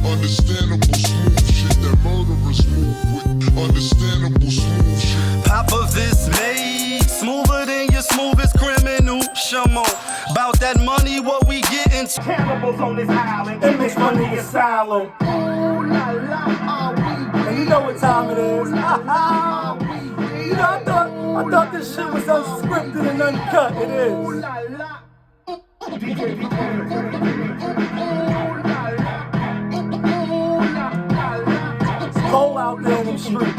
Understandable smooth shit that murderers move with. Understandable smooth shit. POPAVIST made smoother than your smoothest criminal. Shamo, about that money, what we getting? Cannibals on this island, it makes money asylum. Ooh la la, and you know what time it is. You know, I thought this shit was unscripted and uncut. It is. It's cold out there in the streets.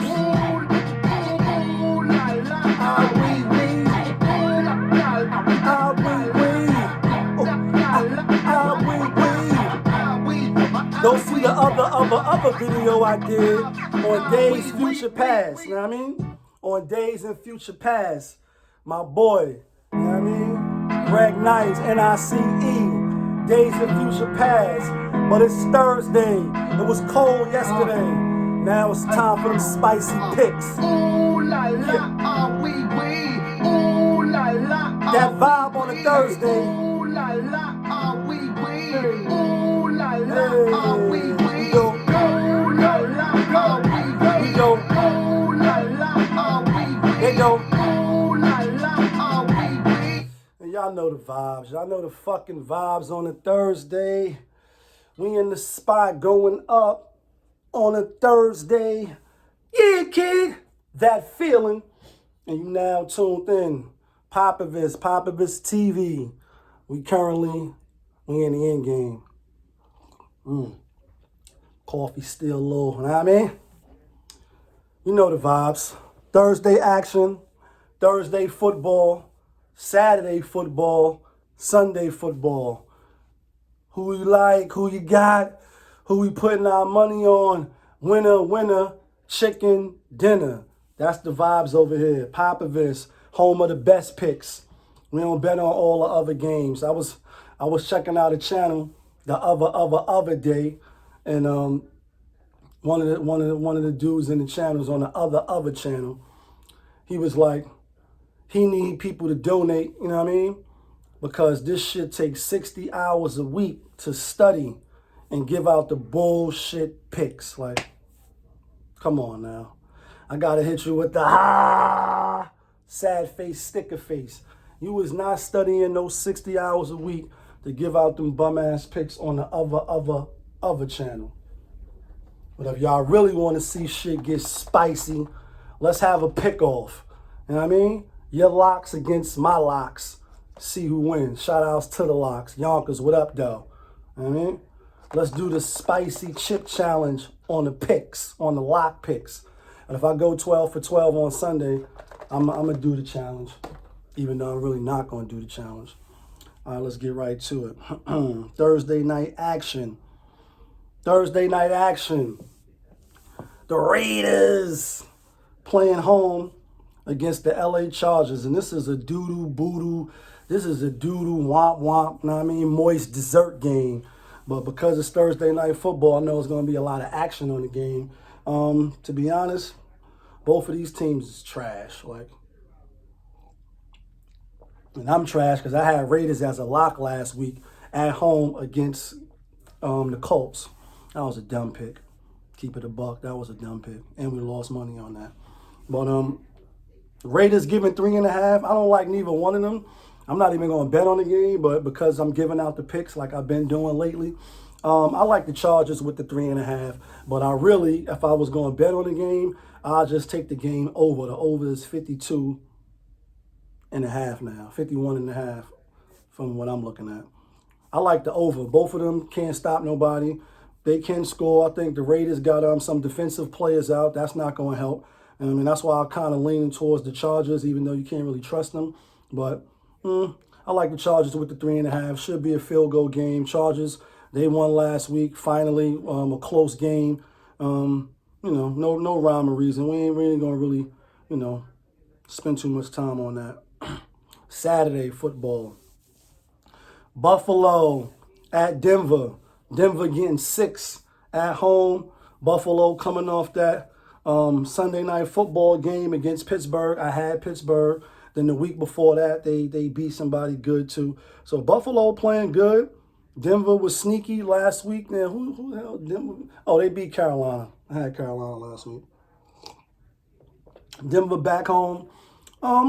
Don't see the other video I did on Days Future Past, you know what I mean? On Days in Future Past, my boy, you know what I mean? Greg Knights, N-I-C-E, Days in Future Past. But it's Thursday, it was cold yesterday. Now it's time for them spicy picks. Ooh la la, ooh la la. That vibe on a Thursday. Ooh la la, ooh la la, we go. Ooh la la, we go. Ooh la la, they go. Ooh la la, and y'all know the vibes. Y'all know the fucking vibes on a Thursday. We in the spot going up on a Thursday. Yeah, kid. That feeling. And you now tuned in. POPAVIST-TV. We in the end game. Coffee still low, you know what I mean? You know the vibes. Thursday action, Thursday football, Saturday football, Sunday football. Who you like, who you got, who we putting our money on. Winner, winner, chicken dinner. That's the vibes over here. POPAVIST, home of the best picks. We don't bet on all the other games. I was checking out a channel the other day, and one of the dudes in the channels on the other channel, he was like, he need people to donate, you know what I mean? Because this shit takes 60 hours a week to study and give out the bullshit picks. Like, come on now. I gotta hit you with the sad face, sticker face. You was not studying those 60 hours a week to give out them bum ass picks on the other channel. But if y'all really want to see shit get spicy, let's have a pick off. You know what I mean? Your locks against my locks. See who wins. Shout outs to the locks. Yonkers, what up though? You know what I mean? Let's do the spicy chip challenge on the picks, on the lock picks. And if I go 12 for 12 on Sunday, I'm going to do the challenge. Even though I'm really not going to do the challenge. All right, let's get right to it. Thursday night action. Thursday night action. The Raiders playing home against the LA Chargers. And this is a doo-doo, boo-doo. This is a doo-doo, womp-womp, know what I mean, moist dessert game. But because it's Thursday night football, I know there's going to be a lot of action on the game. To be honest, both of these teams is trash. Like, and I'm trash because I had Raiders as a lock last week at home against the Colts. That was a dumb pick. Keep it a buck. That was a dumb pick. And we lost money on that. But Raiders giving 3.5. I don't like neither one of them. I'm not even going to bet on the game, but because I'm giving out the picks like I've been doing lately, I like the Chargers with the 3.5. But I really, if I was going to bet on the game, I'll just take the game over. The over is 52.5 now, 51.5 from what I'm looking at. I like the over. Both of them can't stop nobody. They can score. I think the Raiders got some defensive players out. That's not going to help. And I mean, that's why I'm kind of leaning towards the Chargers, even though you can't really trust them. But I like the Chargers with the 3.5. Should be a field goal game. Chargers, they won last week. Finally, a close game. You know, no rhyme or reason. We ain't really going to really, spend too much time on that. Saturday football. Buffalo at Denver. Denver getting 6 at home. Buffalo coming off that Sunday night football game against Pittsburgh. I had Pittsburgh. Then the week before that, they beat somebody good too. So Buffalo playing good. Denver was sneaky last week. Now, who the hell Denver? Oh, they beat Carolina. I had Carolina last week. Denver back home.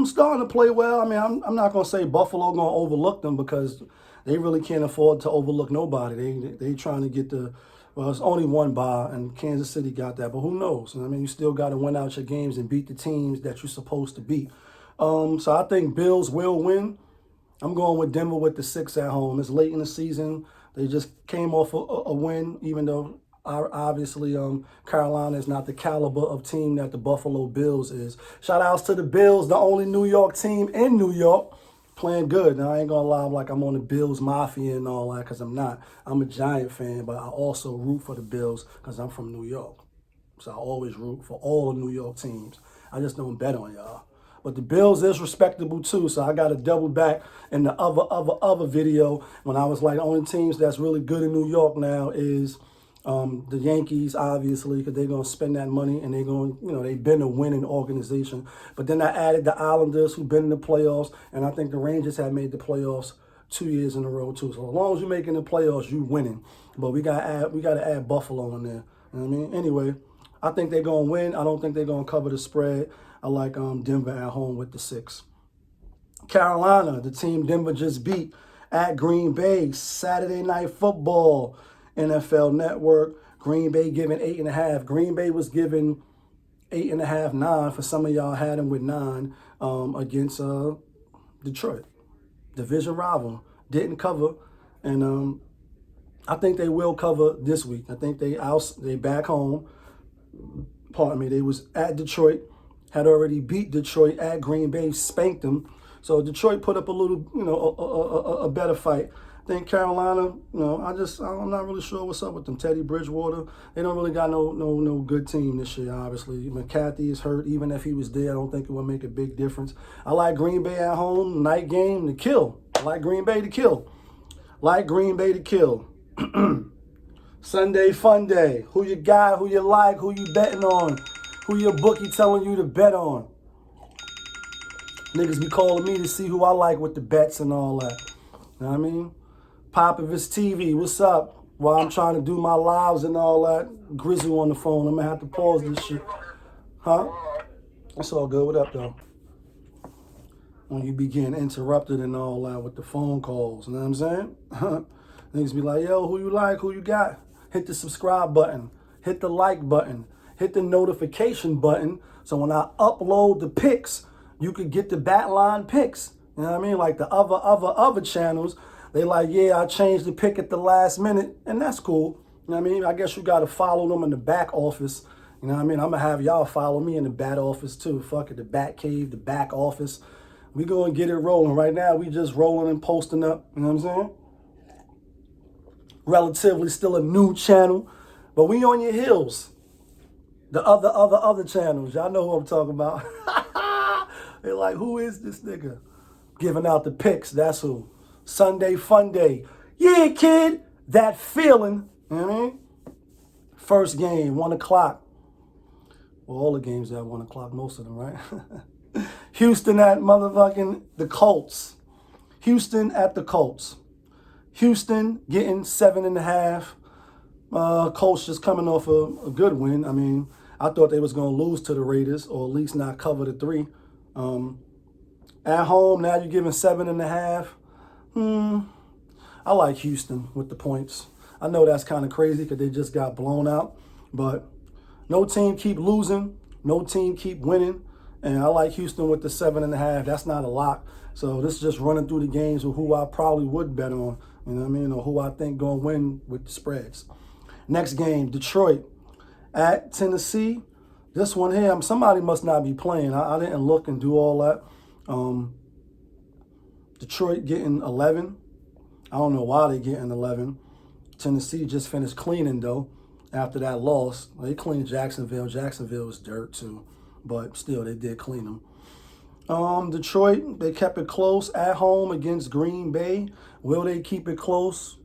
Starting to play well. I mean, I'm not going to say Buffalo going to overlook them because they really can't afford to overlook nobody. They trying to get the, well, it's only one bye, and Kansas City got that, but who knows? I mean, you still got to win out your games and beat the teams that you're supposed to beat. So I think Bills will win. I'm going with Denver with the 6 at home. It's late in the season. They just came off a win, even though obviously Carolina is not the caliber of team that the Buffalo Bills is. Shout outs to the Bills, the only New York team in New York, playing good. Now, I ain't going to lie like I'm on the Bills Mafia and all that, because I'm not. I'm a Giant fan, but I also root for the Bills because I'm from New York. So I always root for all the New York teams. I just don't bet on y'all. But the Bills is respectable too, so I got to double back in the other video when I was like, the only teams that's really good in New York now is the Yankees, obviously, because they're going to spend that money and they're going, they've been a winning organization. But then I added the Islanders, who've been in the playoffs, and I think the Rangers have made the playoffs 2 years in a row too. So as long as you're making the playoffs, you winning. But we got to add Buffalo in there. You know what I mean? Anyway, I think they're going to win. I don't think they're going to cover the spread. I like Denver at home with the 6. Carolina, the team Denver just beat, at Green Bay, Saturday Night Football, NFL Network. Green Bay giving 8.5. Green Bay was given 8.5, 9. For some of y'all had them with 9 against Detroit. Division rival. Didn't cover. And I think they will cover this week. I think they back home. Pardon me. They was at Detroit. Had already beat Detroit at Green Bay, spanked them. So Detroit put up a little, a better fight. I think Carolina, I'm not really sure what's up with them. Teddy Bridgewater, they don't really got no good team this year, obviously. McCarthy is hurt. Even if he was there, I don't think it would make a big difference. I like Green Bay at home, night game to kill. I like Green Bay to kill. Like Green Bay to kill. Sunday fun day. Who you got, who you like, who you betting on? Who your bookie telling you to bet on? Niggas be calling me to see who I like with the bets and all that. You know what I mean? POPAVIST-TV, what's up? While I'm trying to do my lives and all that, Grizzly on the phone. I'm going to have to pause this shit. Huh? That's all good. What up, though? When you be getting interrupted and all that with the phone calls, you know what I'm saying? Niggas be like, yo, who you like, who you got? Hit the subscribe button. Hit the like button. Hit the notification button so when I upload the pics, you could get the Batline pics. You know what I mean? Like the other channels, they like, yeah, I changed the pic at the last minute, and that's cool. You know what I mean? I guess you got to follow them in the back office. You know what I mean? I'm going to have y'all follow me in the bat office too. Fuck it, the bat cave, the back office. We going to get it rolling. Right now, we just rolling and posting up. You know what I'm saying? Relatively still a new channel, but we on your heels. The other channels, y'all know who I'm talking about. They're like, who is this nigga? Giving out the pics, that's who. Sunday fun day. Yeah, kid, that feeling. You know what I mean? First game, 1 o'clock. Well, all the games at 1 o'clock, most of them, right? Houston at motherfucking the Colts. Houston at the Colts. Houston getting 7.5. Colts just coming off a good win. I mean, I thought they was going to lose to the Raiders or at least not cover the 3. At home, now you're giving 7.5. I like Houston with the points. I know that's kind of crazy because they just got blown out, but no team keep losing. No team keep winning. And I like Houston with the 7.5. That's not a lock. So this is just running through the games of who I probably would bet on, you know what I mean, or who I think going to win with the spreads. Next game, Detroit at Tennessee. This one here, somebody must not be playing. I didn't look and do all that. Detroit getting 11. I don't know why they getting 11. Tennessee just finished cleaning, though, after that loss. They cleaned Jacksonville. Jacksonville was dirt, too. But still, they did clean them. Detroit, they kept it close at home against Green Bay. Will they keep it close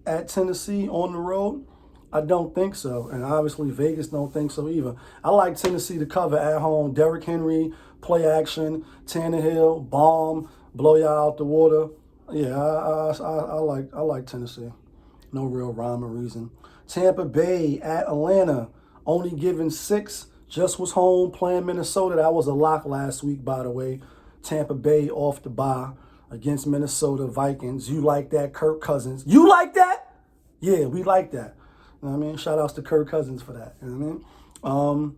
at Tennessee on the road? I don't think so. And obviously, Vegas don't think so either. I like Tennessee to cover at home. Derrick Henry, play action, Tannehill, bomb, blow y'all out the water. Yeah, I like Tennessee. No real rhyme or reason. Tampa Bay at Atlanta, only given 6. Just was home playing Minnesota. That was a lock last week, by the way. Tampa Bay off the bye against Minnesota Vikings. You like that, Kirk Cousins? You like that? Yeah, we like that. You know what I mean? Shout outs to Kirk Cousins for that. You know what I mean?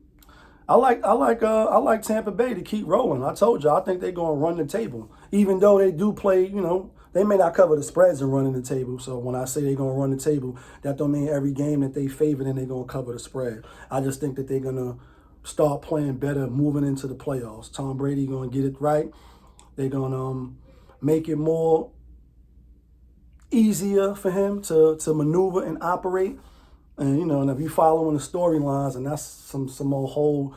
I like Tampa Bay to keep rolling. I told you, I think they're gonna run the table. Even though they do play, you know, they may not cover the spreads and running the table. So when I say they're gonna run the table, that don't mean every game that they favored and they're gonna cover the spread. I just think that they're gonna start playing better moving into the playoffs. Tom Brady gonna get it right. They're gonna make it more easier for him to maneuver and operate. And, you know, and if you following the storylines, and that's some old whole,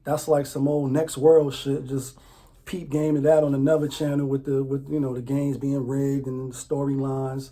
that's like some old next world shit. Just peep game of that on another channel with you know, the games being rigged and the storylines.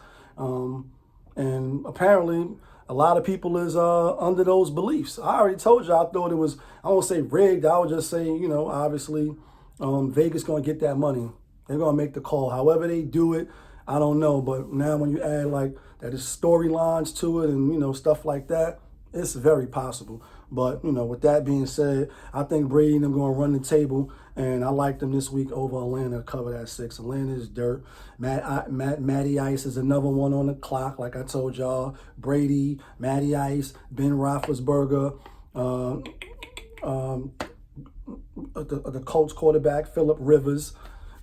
And apparently a lot of people is under those beliefs. I already told you I thought it was, I won't say rigged. I would just say, you know, obviously Vegas gonna get that money. They're gonna make the call. However they do it, I don't know. But now when you add like that is storylines to it and, you know, stuff like that, it's very possible. But, you know, with that being said, I think Brady and them going to run the table, and I like them this week over Atlanta, cover that 6. Atlanta is dirt. Matty Ice is another one on the clock, like I told y'all. Brady, Matty Ice, Ben Roethlisberger, the Colts quarterback, Phillip Rivers.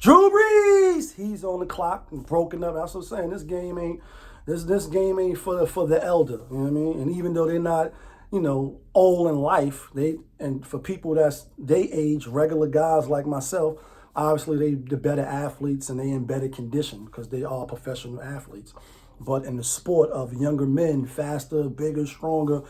Drew Brees, he's on the clock and broken up. That's what I'm saying. This game ain't for the elder. You know what I mean? And even though they're not, you know, old in life, and for people that's they age, regular guys like myself, obviously the better athletes and they in better condition because they are professional athletes. But in the sport of younger men, faster, bigger, stronger,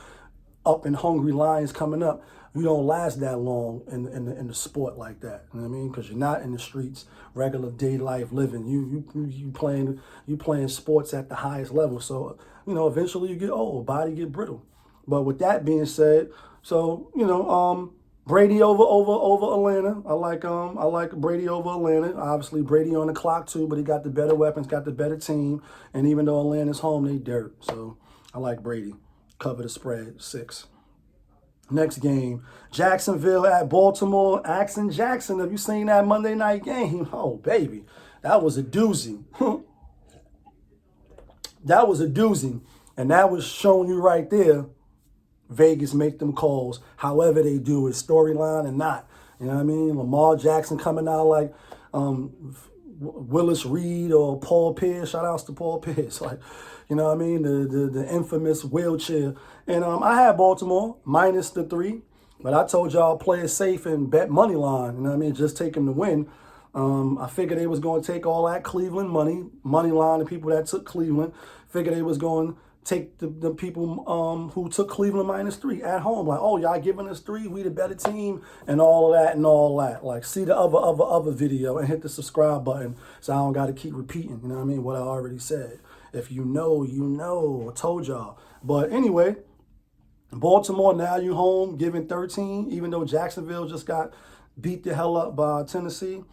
up and hungry lions coming up, you don't last that long in the sport like that. You know what I mean? Because you're not in the streets, regular day life living. You playing sports at the highest level. So, you know, eventually you get old, body get brittle. But with that being said, so, you know, Brady over Atlanta. I like Brady over Atlanta. Obviously Brady on the clock too, but he got the better weapons, got the better team. And even though Atlanta's home, they dirt. So I like Brady. Cover the spread, 6. Next game, Jacksonville at Baltimore. Axon Jackson, have you seen that Monday night game? Oh, baby, that was a doozy. That was a doozy. And that was showing you right there, Vegas make them calls. However they do it, storyline and not. You know what I mean? Lamar Jackson coming out like Willis Reed or Paul Pierce. Shout outs to Paul Pierce. Like, you know what I mean? The infamous wheelchair. And I had Baltimore minus the 3, but I told y'all play it safe and bet money line. You know what I mean? Just take them to win. I figured they was going to take all that Cleveland money line, the people that took Cleveland. Figured they was going to take the people who took Cleveland minus 3 at home. Like, oh, y'all giving us 3, we the better team, and all of that and all that. Like, see the other video and hit the subscribe button so I don't got to keep repeating, you know what I mean, what I already said. If you know, you know. I told y'all. But anyway, Baltimore, now you home, giving 13, even though Jacksonville just got beat the hell up by Tennessee.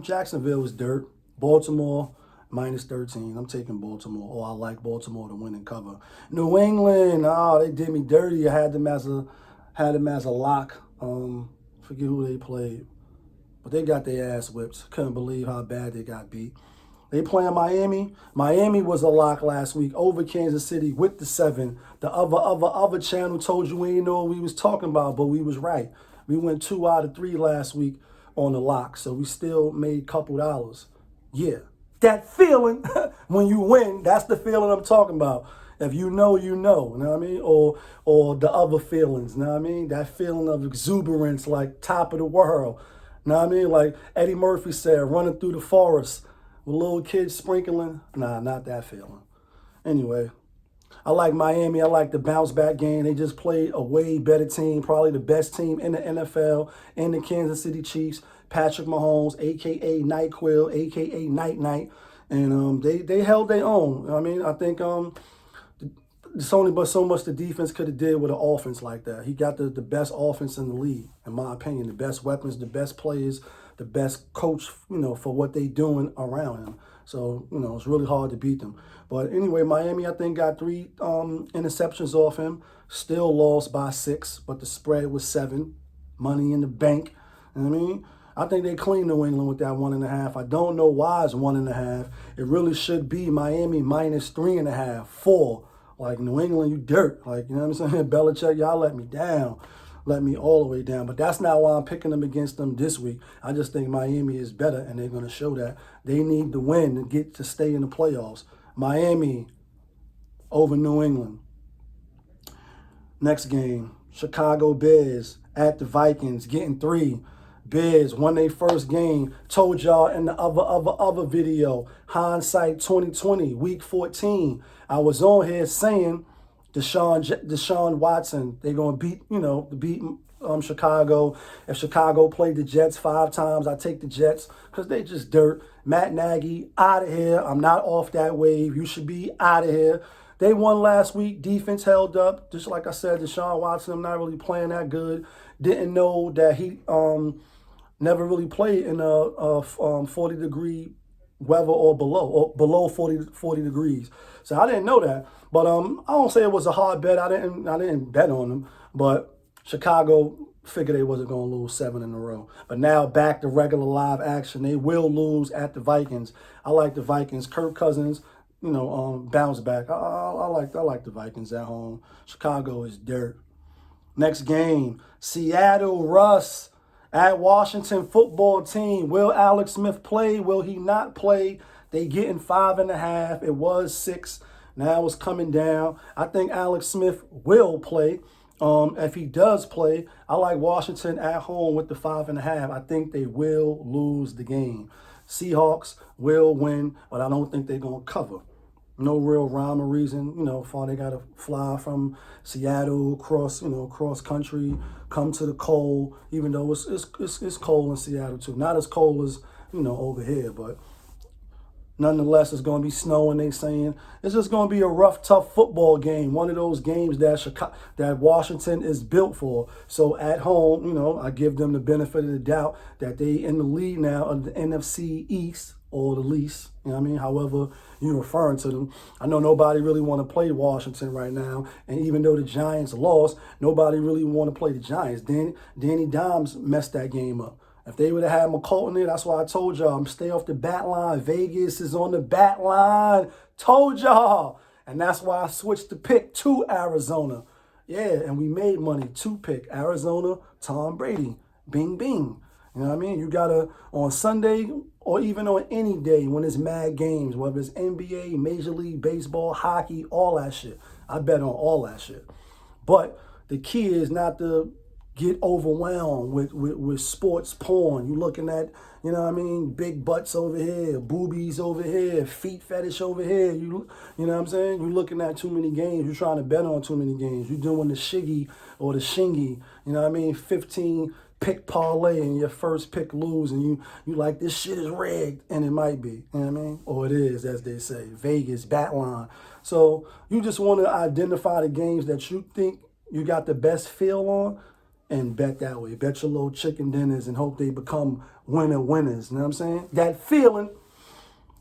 Jacksonville is dirt. Baltimore, minus 13. I'm taking Baltimore. Oh, I like Baltimore to win and cover. New England, oh, they did me dirty. I had them as a lock. Forget who they played. But they got their ass whipped. Couldn't believe how bad they got beat. They playing Miami. Miami was a lock last week over Kansas City with the 7. The other channel told you we didn't know what we was talking about, but we was right. We went 2 out of 3 last week on the lock, so we still made a couple dollars. Yeah, that feeling when you win, that's the feeling I'm talking about. If you know, you know what I mean? Or the other feelings, you know what I mean? That feeling of exuberance, like top of the world. You know what I mean? Like Eddie Murphy said, running through the forest with little kids sprinkling. Nah, not that feeling. Anyway, I like Miami. I like the bounce back game. They just played a way better team, probably the best team in the NFL, in the Kansas City Chiefs. Patrick Mahomes, a.k.a. NyQuil, a.k.a. Night Night. And they held their own. I mean, I think it's only but so much the defense could have did with an offense like that. He got the best offense in the league, in my opinion. The best weapons, the best players, the best coach, you know, for what they doing around him. So, you know, it's really hard to beat them. But anyway, Miami, I think, got 3 interceptions off him. Still lost by 6, but the spread was 7. Money in the bank. You know what I mean? I think they cleaned New England with that 1.5. I don't know why it's 1.5. It really should be Miami minus 3.5, 4. Like, New England, you dirt. Like, you know what I'm saying? Belichick, y'all let me down. Let me all the way down. But that's not why I'm picking them against them this week. I just think Miami is better, and they're going to show that. They need to win to get to stay in the playoffs. Miami over New England. Next game, Chicago Bears at the Vikings, getting 3. Bears won their first game. Told y'all in the other video, hindsight 2020, week 14. I was on here saying Deshaun Watson, they're gonna beat Chicago. If Chicago played the Jets 5 times, I take the Jets because they just dirt. Matt Nagy, out of here. I'm not off that wave. You should be out of here. They won last week. Defense held up. Just like I said, Deshaun Watson, I'm not really playing that good. Didn't know that he never really played in a 40-degree weather or below 40 degrees. So I didn't know that. But I don't say it was a hard bet. I didn't bet on them. But Chicago figured they wasn't going to lose 7 in a row. But now back to regular live action. They will lose at the Vikings. I like the Vikings. Kirk Cousins, bounce back. I like the Vikings at home. Chicago is dirt. Next game, Seattle Russ at Washington football team. Will Alex Smith play? Will he not play? They getting 5.5. It was 6. Now it's coming down. I think Alex Smith will play. If he does play, I like Washington at home with the 5.5. I think they will lose the game. Seahawks will win, but I don't think they're going to cover. No real rhyme or reason, for they got to fly from Seattle cross country, come to the cold, even though it's cold in Seattle too. Not as cold as, over here, but nonetheless, it's going to be snowing, they saying. It's just going to be a rough, tough football game. One of those games that Washington is built for. So at home, I give them the benefit of the doubt that they in the lead now of the NFC East, or the least, however you're referring to them. I know nobody really want to play Washington right now, and even though the Giants lost, nobody really want to play the Giants. Danny Dimes messed that game up. If they would have had McCollum there, that's why I told y'all, I'm stay off the bat line. Vegas is on the bat line. Told y'all. And that's why I switched the pick to Arizona. Yeah, and we made money to pick Arizona, Tom Brady. Bing, bing. You know what I mean? You got to, on Sunday or even on any day when it's mad games, whether it's NBA, Major League Baseball, hockey, all that shit. I bet on all that shit. But the key is not to get overwhelmed with sports porn. You looking at, big butts over here, boobies over here, feet fetish over here. You know what I'm saying? You looking at too many games. You're trying to bet on too many games. You're doing the shiggy or the shingy. 15 pick parlay and your first pick lose, and you like, this shit is rigged, and it might be, or it is, as they say, Vegas, bat line. So you just want to identify the games that you think you got the best feel on and bet that way. Bet your little chicken dinners and hope they become winners. You know what I'm saying? That feeling.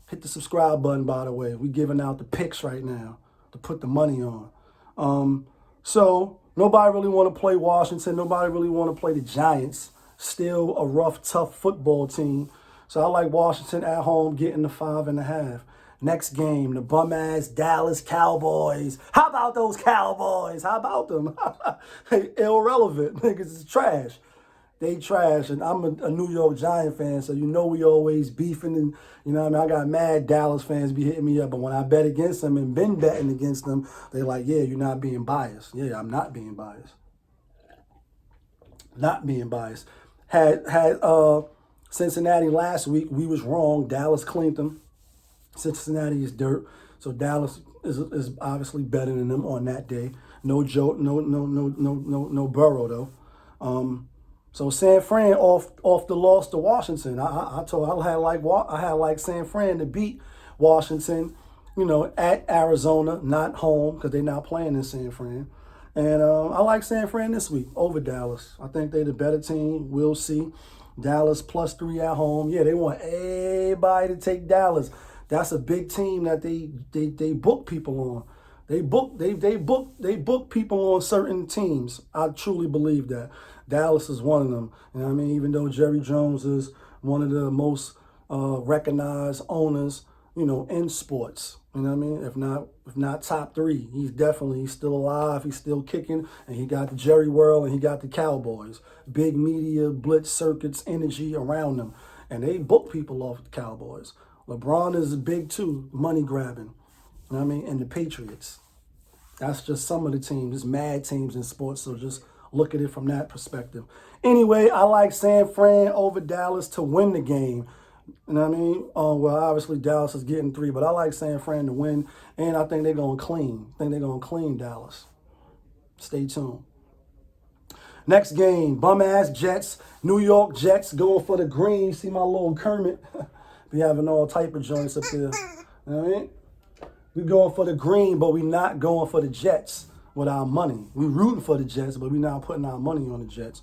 Hit the subscribe button, by the way. We giving out the picks right now to put the money on. So nobody really want to play Washington. Nobody really want to play the Giants. Still a rough, tough football team. So I like Washington at home getting the 5.5. Next game, the bum-ass Dallas Cowboys. How about those Cowboys? How about them? Irrelevant. Niggas is trash. They trash. And I'm a New York Giant fan, so we always beefing. And, I got mad Dallas fans be hitting me up. But when I bet against them and been betting against them, they like, yeah, you're not being biased. Yeah, I'm not being biased. Not being biased. Had Cincinnati last week. We was wrong. Dallas cleaned them. Cincinnati is dirt, so Dallas is obviously better than them on that day. No joke, no Burrow though. So San Fran off the loss to Washington. I had like San Fran to beat Washington, at Arizona, not home because they're not playing in San Fran. And I like San Fran this week over Dallas. I think they're the better team. We'll see. Dallas +3 at home. Yeah, they want everybody to take Dallas. That's a big team that they book people on. They book people on certain teams. I truly believe that. Dallas is one of them. You know what I mean? Even though Jerry Jones is one of the most recognized owners, you know, in sports. You know what I mean? If not top three, he's still alive. He's still kicking, and he got the Jerry World and he got the Cowboys. Big media, blitz circuits, energy around them, and they book people off the Cowboys. LeBron is big too, money grabbing. You know what I mean? And the Patriots. That's just some of the teams. There's mad teams in sports, so just look at it from that perspective. Anyway, I like San Fran over Dallas to win the game. You know what I mean? Well, obviously Dallas is getting 3, but I like San Fran to win, and I think they're going to clean. I think they're going to clean Dallas. Stay tuned. Next game, bum-ass Jets. New York Jets going for the green. See my little Kermit? Be having all type of joints up there. You know what I mean? We going for the green, but we not going for the Jets with our money. We rooting for the Jets, but we not putting our money on the Jets.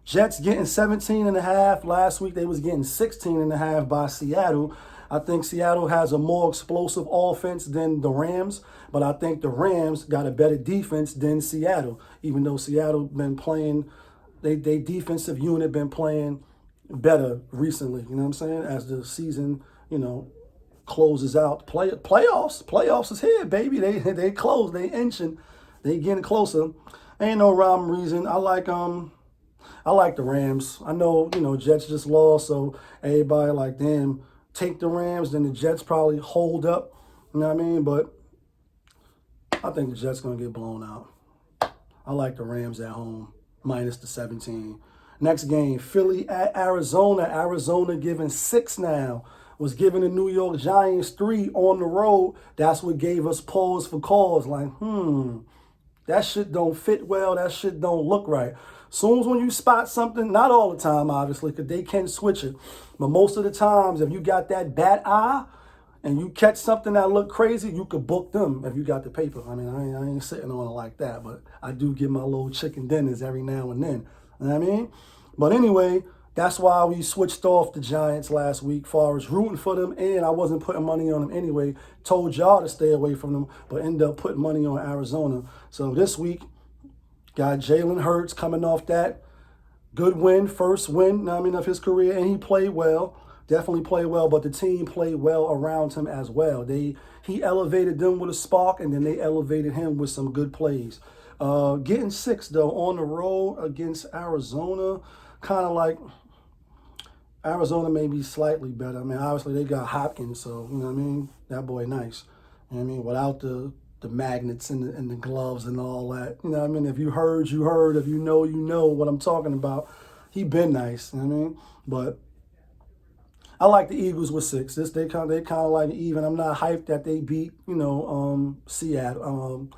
Jets getting 17.5. Last week they was getting 16.5 by Seattle. I think Seattle has a more explosive offense than the Rams, but I think the Rams got a better defense than Seattle. Even though Seattle been playing, they defensive unit been playing better recently. You know what I'm saying? As the season, you know, closes out. Playoffs is here, baby. They close. They inching. They getting closer. Ain't no rhyme or reason. I like the Rams. I know, you know, Jets just lost, so everybody like, damn, take the Rams, then the Jets probably hold up. You know what I mean? But I think the Jets going to get blown out. I like the Rams at home, minus the 17. Next game, Philly at Arizona. Arizona giving 6 now. Was giving the New York Giants 3 on the road. That's what gave us pause for cause. Like, that shit don't fit well. That shit don't look right. Soon as when you spot something, not all the time, obviously, because they can switch it. But most of the times, if you got that bad eye and you catch something that look crazy, you could book them if you got the paper. I mean, I ain't sitting on it like that, but I do get my little chicken dinners every now and then. You know what I mean? But anyway, that's why we switched off the Giants last week, far as rooting for them, and I wasn't putting money on them anyway. Told y'all to stay away from them, but ended up putting money on Arizona. So this week, got Jalen Hurts coming off that good win, first win, of his career, and he played well. Definitely played well, but the team played well around him as well. He elevated them with a spark, and then they elevated him with some good plays. Getting 6, though, on the road against Arizona, kind of like Arizona may be slightly better. I mean, obviously they got Hopkins, so, you know what I mean? That boy nice. You know what I mean? Without the magnets and the gloves and all that. You know what I mean? If you heard, you heard. If you know what I'm talking about. He been nice, you know what I mean? But I like the Eagles with 6. They kind of like even. I'm not hyped that they beat, Seattle.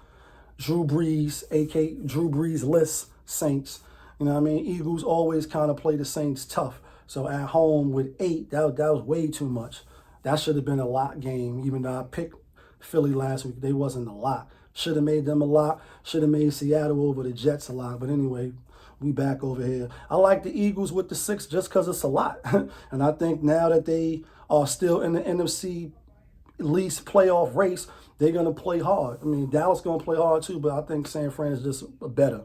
Drew Brees, a.k.a. Drew Brees-less Saints. You know what I mean? Eagles always kind of play the Saints tough. So at home with 8, that was way too much. That should have been a lock game, even though I picked Philly last week. They wasn't a lock. Should have made them a lock. Should have made Seattle over the Jets a lock. But anyway, we back over here. I like the Eagles with the 6 just because it's a lot. And I think now that they are still in the NFC least playoff race, they're going to play hard. I mean, Dallas going to play hard too, but I think San Fran is just better.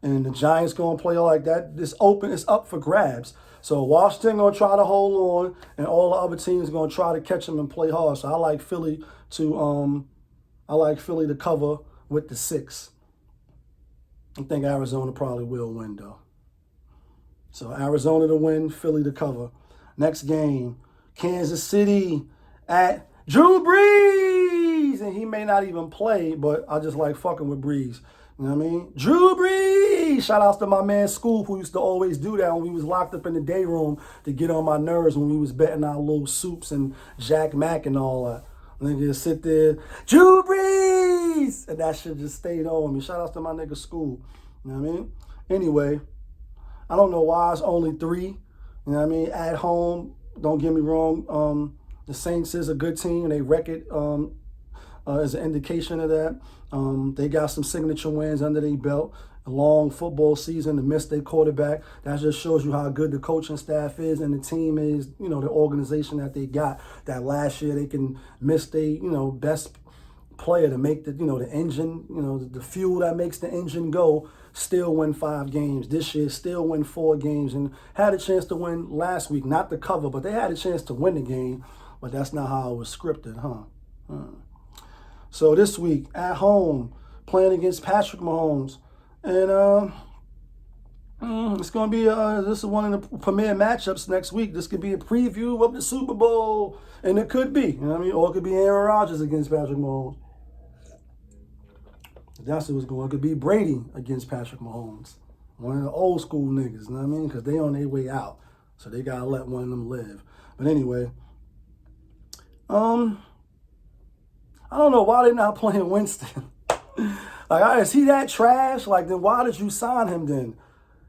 And the Giants going to play like that. This open is up for grabs. So Washington going to try to hold on, and all the other teams going to try to catch them and play hard. So I like Philly to cover with the 6. I think Arizona probably will win, though. So Arizona to win, Philly to cover. Next game, Kansas City at Drew Brees. And he may not even play, but I just like fucking with Brees. You know what I mean? Drew Brees. Shout outs to my man Scoop, who used to always do that when we was locked up in the day room to get on my nerves when we was betting our little soups and Jack Mack and all that. Nigga just sit there, Drew Brees! And that shit just stayed on me. Shout outs to my nigga School. You know what I mean? Anyway, I don't know why it's only 3. You know what I mean? At home, don't get me wrong. The Saints is a good team. They record is an indication of that. They got some signature wins under their belt. A long football season to miss their quarterback. That just shows you how good the coaching staff is and the team is, you know, the organization that they got. That last year they can miss their, you know, best player to make the, you know, the engine, you know, the fuel that makes the engine go, still win 5 games. This year, still win 4 games, and had a chance to win last week. Not the cover, but they had a chance to win the game, but that's not how it was scripted, huh? So this week, at home, playing against Patrick Mahomes, and it's going to be, this is one of the premier matchups next week. This could be a preview of the Super Bowl, and it could be, you know what I mean? Or it could be Aaron Rodgers against Patrick Mahomes. That's what it's going. It could be Brady against Patrick Mahomes. One of the old school niggas, you know what I mean? Because they on their way out. So they got to let one of them live. But anyway, I don't know why they're not playing Winston. Like, is he that trash? Like, then why did you sign him then?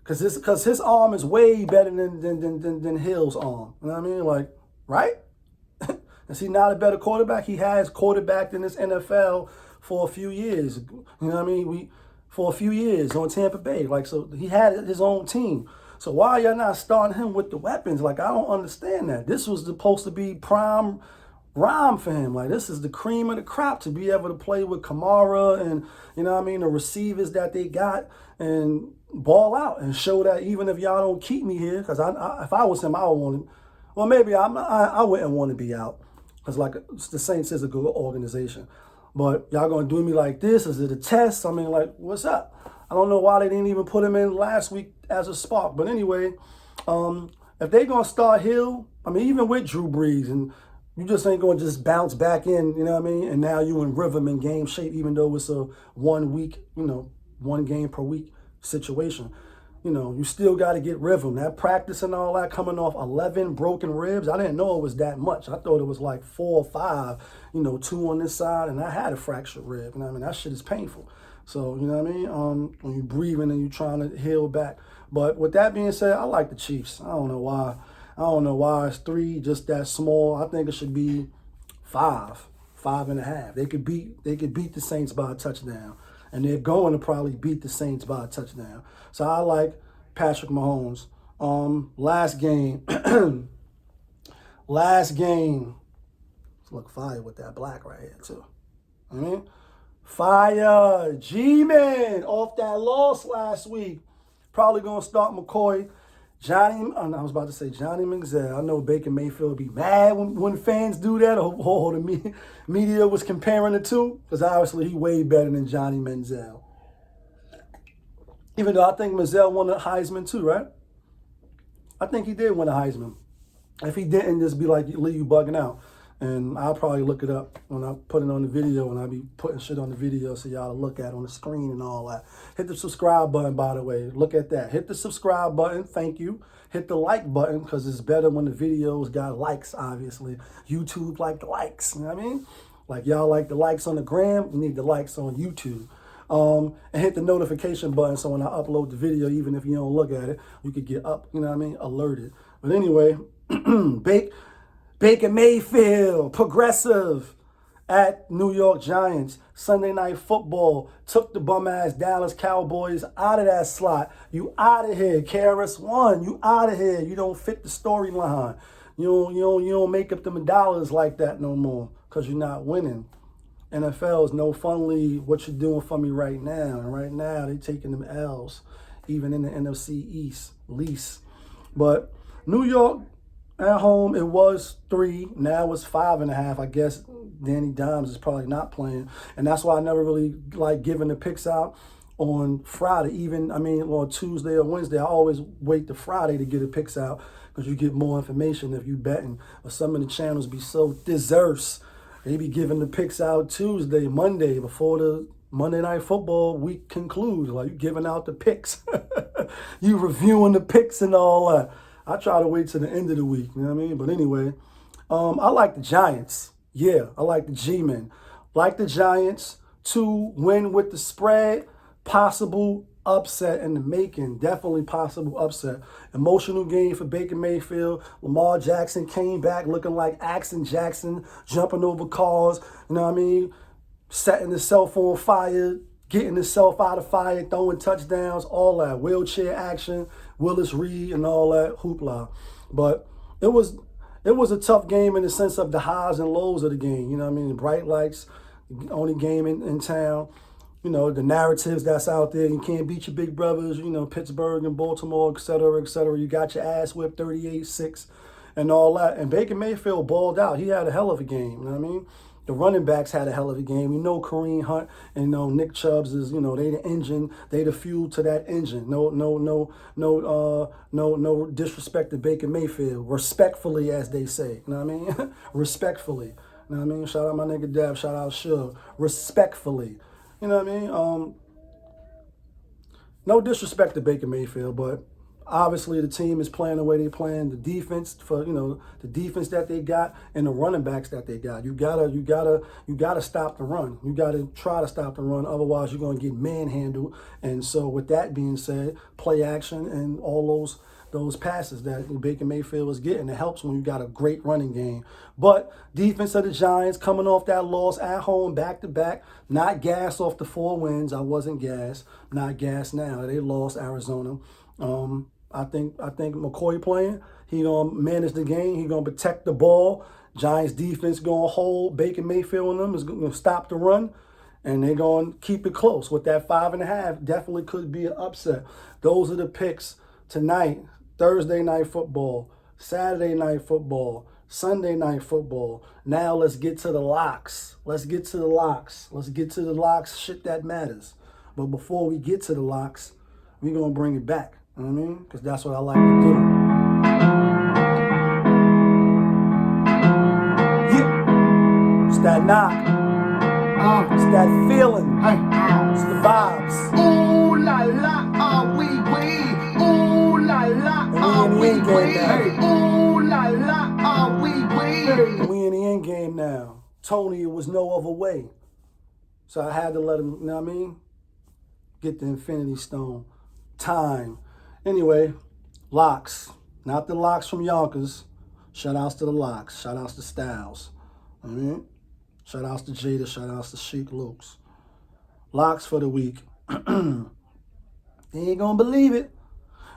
Because his arm is way better than Hill's arm. You know what I mean? Like, right? Is he not a better quarterback? He has quarterbacked in this NFL for a few years. You know what I mean? For a few years on Tampa Bay. Like, so he had his own team. So why y'all not starting him with the weapons? Like, I don't understand that. This was supposed to be prime rhyme for him. Like, this is the cream of the crop to be able to play with Kamara and, you know what I mean, the receivers that they got and ball out and show that even if y'all don't keep me here, because if I was him, I would want to, well, maybe I wouldn't want to be out, because like the Saints is a good organization. But y'all going to do me like this? Is it a test? I mean, like, what's up? I don't know why they didn't even put him in last week as a spark. But anyway, if they're going to start Hill, I mean, even with Drew Brees, and you just ain't going to just bounce back in, you know what I mean? And now you in rhythm and game shape, even though it's a 1 week, you know, 1 game per week situation. You know, you still got to get rhythm. That practice and all that, coming off 11 broken ribs, I didn't know it was that much. I thought it was like 4 or 5, you know, 2 on this side, and I had a fractured rib. You know what I mean? That shit is painful. So, you know what I mean? When you're breathing and you're trying to heal back. But with that being said, I like the Chiefs. I don't know why. I don't know why it's 3, just that small. I think it should be 5, 5.5. They could beat the Saints by a touchdown. And they're going to probably beat the Saints by a touchdown. So I like Patrick Mahomes. Last game. Look fire with that black right here, too. I mean, fire. G-Man off that loss last week. Probably going to start McCoy. I was about to say Johnny Manziel. I know Baker Mayfield be mad when fans do that, or the media was comparing the two, because obviously he way better than Johnny Manziel. Even though I think Manziel won the Heisman too, right? I think he did win the Heisman. If he didn't, just be like, Lee, you bugging out. And I'll probably look it up when I put it on the video, and I'll be putting shit on the video so y'all to look at on the screen and all that. Hit the subscribe button, by the way. Look at that. Hit the subscribe button. Thank you. Hit the like button, because it's better when the videos got likes, obviously. YouTube like the likes, you know what I mean? Like y'all like the likes on the gram, you need the likes on YouTube. And hit the notification button so when I upload the video, even if you don't look at it, you could get up, you know what I mean, alerted. But anyway, Baker Mayfield, progressive, at New York Giants. Sunday Night Football took the bum-ass Dallas Cowboys out of that slot. You out of here. KRS-One, you out of here. You don't fit the storyline. You don't make up them dollars like that no more, because you're not winning. NFL is no fun league. What you doing for me right now? And right now, they taking them L's, even in the NFC East, least. But New York, at home, it was 3. Now it's 5.5. I guess Danny Dimes is probably not playing. And that's why I never really like giving the picks out on Friday. Even, on Tuesday or Wednesday, I always wait to Friday to get the picks out, because you get more information if you betting. Or some of the channels be so deserves. They be giving the picks out Tuesday, Monday, before the Monday Night Football week concludes. Like, you giving out the picks. You reviewing the picks and all that. I try to wait to the end of the week, you know what I mean? But anyway, I like the Giants. Yeah, I like the G-Men. Like the Giants to win with the spread. Possible upset in the making. Definitely possible upset. Emotional game for Baker Mayfield. Lamar Jackson came back looking like Axon Jackson, jumping over cars. You know what I mean? setting himself on fire, getting himself out of fire, throwing touchdowns, all that. Wheelchair action, Willis Reed, and all that hoopla. But it was a tough game in the sense of the highs and lows of the game. You know what I mean? The bright lights, only game in town. You know, the narratives that's out there. You can't beat your big brothers, you know, Pittsburgh and Baltimore, et cetera, et cetera. You got your ass whipped 38-6 and all that. And Baker Mayfield balled out. He had a hell of a game, you know what I mean? The running backs had a hell of a game. We know Kareem Hunt and Nick Chubbs is, they the engine, they the fuel to that engine. No disrespect to Baker Mayfield. Respectfully, as they say. You know what I mean? Respectfully. You know what I mean? Shout out my nigga Dev, shout out Suge. Respectfully. You know what I mean? No disrespect to Baker Mayfield, but obviously the team is playing the way they playing. The defense the defense that they got and the running backs that they got. You gotta stop the run. You gotta try to stop the run. Otherwise, you're gonna get manhandled. And so, with that being said, play action and all those passes that Baker Mayfield was getting. It helps when you got a great running game. But defense of the Giants coming off that loss at home, back-to-back, not gassed off the 4 wins. I wasn't gassed. Not gassed now. They lost Arizona. I think McCoy playing. He gonna manage the game. He gonna protect the ball. Giants defense gonna hold Baker Mayfield and them. Is gonna stop the run. And they're gonna keep it close. With that 5.5, definitely could be an upset. Those are the picks tonight. Thursday night football, Saturday night football, Sunday night football. Now let's get to the locks. Let's get to the locks. Shit that matters. But before we get to the locks, we're going to bring it back. You know what I mean? Because that's what I like to do. Yeah. It's that knock. It's that feeling. It's the vibes. Ooh la la, wee wee. Ooh la la, wee wee. Ooh la la, wee wee. We in the end game now. Tony, it was no other way. So I had to let him, you know what I mean? Get the Infinity Stone. Time. Anyway, locks. Not the locks from Yonkers. Shout outs to the locks. Shout outs to Styles. You know what I mean? Shout outs to Jada. Shout outs to Sheik Lukes. Locks for the week. You ain't gonna believe it.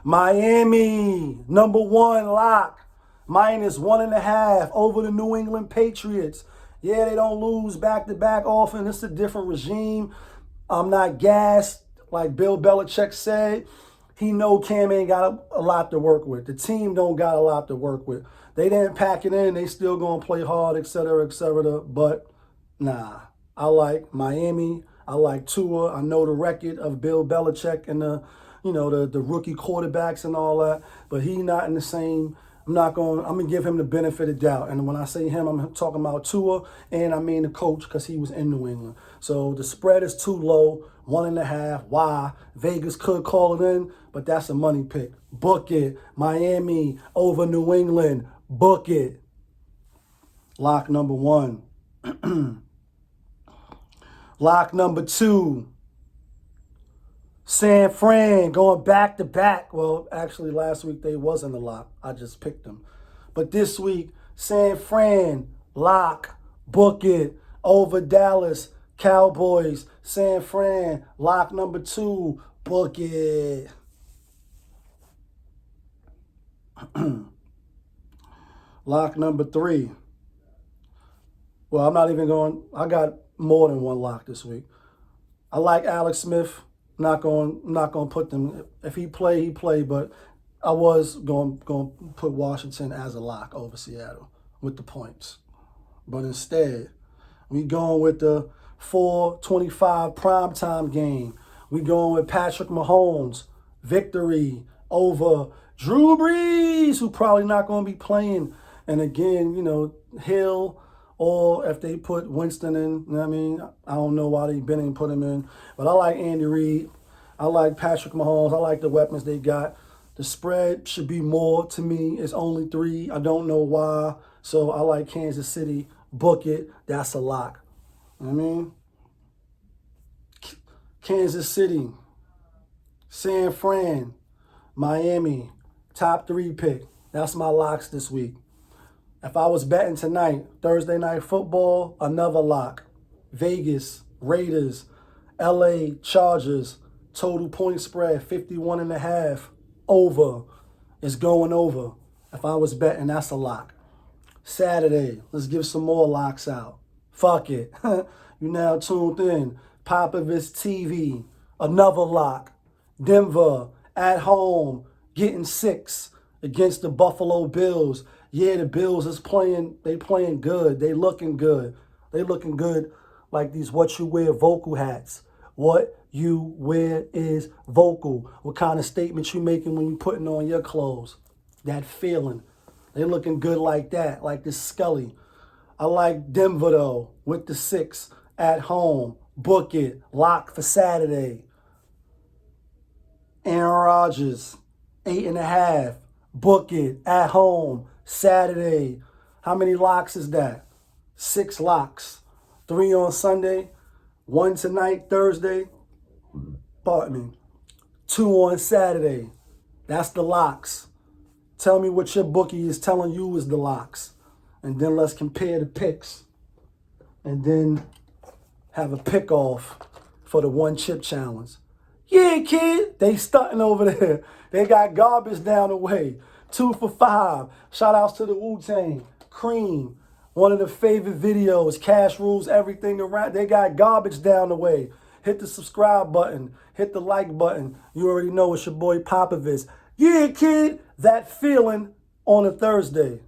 Miami, #1 lock. -1.5 over the New England Patriots. Yeah, they don't lose back-to-back often. It's a different regime. I'm not gassed. Like Bill Belichick said, he know Cam ain't got a lot to work with. The team don't got a lot to work with. They didn't pack it in. They still gonna play hard, et cetera, et cetera. But nah, I like Miami. I like Tua. I know the record of Bill Belichick and the rookie quarterbacks and all that. But he not in the same. I'm gonna give him the benefit of doubt. And when I say him, I'm talking about Tua, and I mean the coach because he was in New England. So the spread is too low, 1.5. Why? Vegas could call it in, but that's a money pick. Book it. Miami over New England. Book it. Lock #1. Lock #2. San Fran going back-to-back. Well, actually, last week they wasn't a lock. I just picked them. But this week, San Fran, lock, book it, over Dallas, Cowboys, San Fran, lock #2, book it. Lock #3. Well, I'm not even going. I got more than one lock this week. I like Alex Smith. Not going to put them. If he play, he play. But I was going to put Washington as a lock over Seattle with the points. But instead, we going with the 4:25 primetime game. We going with Patrick Mahomes victory over Drew Brees, who probably not going to be playing. And again, Hill. Or if they put Winston in, you know what I mean? I don't know why they didn't put him in. But I like Andy Reid. I like Patrick Mahomes. I like the weapons they got. The spread should be more to me. It's only 3. I don't know why. So I like Kansas City. Book it. That's a lock. You know what I mean? Kansas City. San Fran. Miami. Top 3 pick. That's my locks this week. If I was betting tonight, Thursday night football, another lock. Vegas, Raiders, LA Chargers, total point spread 51.5 over. It's going over. If I was betting, that's a lock. Saturday, let's give some more locks out. Fuck it. You now tuned in. POPAVIST-TV, another lock. Denver, at home, getting 6 against the Buffalo Bills. Yeah, the Bills is playing, they playing good. They looking good. They looking good like these what you wear vocal hats. What you wear is vocal. What kind of statement you making when you putting on your clothes? That feeling. They looking good like that, like this Scully. I like Denver though, with the 6 at home. Book it. Lock for Saturday. Aaron Rodgers, 8.5. Book it at home Saturday. How many locks is that? 6 locks. 3 on Sunday, 1 tonight, Thursday. Pardon me. 2 on Saturday. That's the locks. Tell me what your bookie is telling you is the locks. And then let's compare the picks. And then have a pick off for the 1 chip challenge. Yeah, kid. They stunting over there. They got garbage down the way. 2 for 5. Shout outs to the Wu-Tang. Cream. One of the favorite videos. Cash rules everything around. They got garbage down the way. Hit the subscribe button. Hit the like button. You already know it's your boy Popovist. Yeah, kid. That feeling on a Thursday.